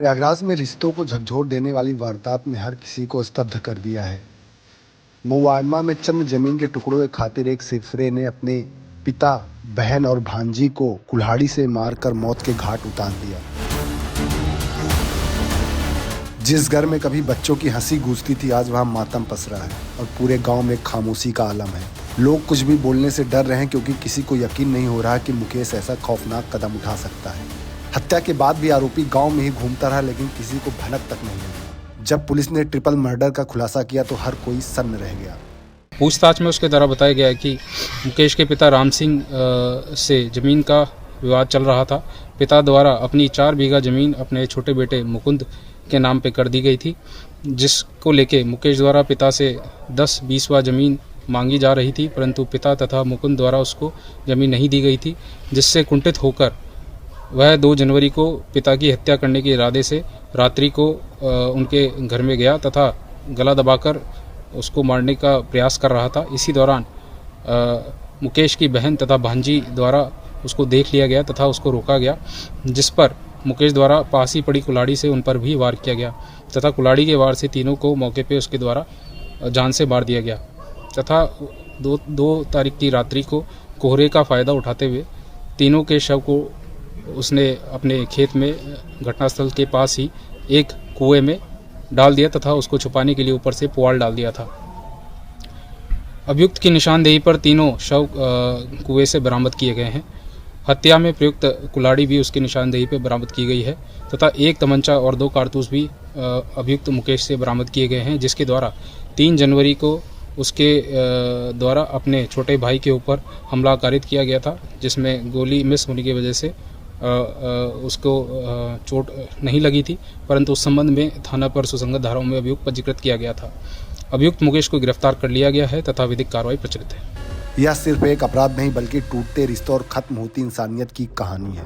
प्रयागराज में रिश्तों को झकझोर देने वाली वारदात ने हर किसी को स्तब्ध कर दिया है। मुआयमा में चंद जमीन के टुकड़ों की खातिर एक सिफरे ने अपने पिता, बहन और भांजी को कुल्हाड़ी से मारकर मौत के घाट उतार दिया। जिस घर में कभी बच्चों की हंसी गूंजती थी, आज वहां मातम पसरा है और पूरे गांव में खामोशी का आलम है। लोग कुछ भी बोलने से डर रहे हैं क्योंकि किसी को यकीन नहीं हो रहा कि मुकेश ऐसा खौफनाक कदम उठा सकता है। हत्या के बाद भी आरोपी गांव में ही घूमता रहा, लेकिन किसी को भनक तक नहीं लगी। जब पुलिस ने ट्रिपल मर्डर का खुलासा किया तो हर कोई सन्न रह गया। पूछताछ में उसके द्वारा बताया गया है कि मुकेश के पिता राम सिंह से ज़मीन का विवाद चल रहा था। पिता द्वारा अपनी 4 बीघा ज़मीन अपने छोटे बेटे मुकुंद के नाम पे कर दी गई थी, जिसको लेके मुकेश द्वारा पिता से 10-20वां ज़मीन मांगी जा रही थी, परंतु पिता तथा मुकुंद द्वारा उसको ज़मीन नहीं दी गई थी, जिससे कुंठित होकर वह 2 जनवरी को पिता की हत्या करने के इरादे से रात्रि को उनके घर में गया तथा गला दबाकर उसको मारने का प्रयास कर रहा था। इसी दौरान मुकेश की बहन तथा भांजी द्वारा उसको देख लिया गया तथा उसको रोका गया, जिस पर मुकेश द्वारा पास ही पड़ी कुल्हाड़ी से उन पर भी वार किया गया तथा कुल्हाड़ी के वार से तीनों को मौके पे उसके द्वारा जान से मार दिया गया तथा 2 तारीख की रात्रि को कोहरे का फ़ायदा उठाते हुए तीनों के शव को उसने अपने खेत में घटनास्थल के पास ही एक कुएं में डाल दिया तथा उसको छुपाने के लिए ऊपर से पुआल डाल दिया था। अभियुक्त की निशानदेही पर तीनों शव कुएं से बरामद किए गए हैं। हत्या में प्रयुक्त कुल्हाड़ी भी उसकी निशानदेही पर बरामद की गई है तथा एक तमंचा और 2 कारतूस भी अभियुक्त मुकेश से बरामद किए गए हैं, जिसके द्वारा 3 जनवरी को उसके द्वारा अपने छोटे भाई के ऊपर हमला कारित किया गया था, जिसमें गोली मिस होने की वजह से उसको चोट नहीं लगी थी, परंतु उस संबंध में थाना पर सुसंगत धाराओं में अभियुक्त पंजीकृत किया गया था। अभियुक्त मुकेश को गिरफ्तार कर लिया गया है तथा विधिक कार्रवाई प्रचलित है। यह सिर्फ एक अपराध नहीं बल्कि टूटते रिश्तों और खत्म होती इंसानियत की कहानी है।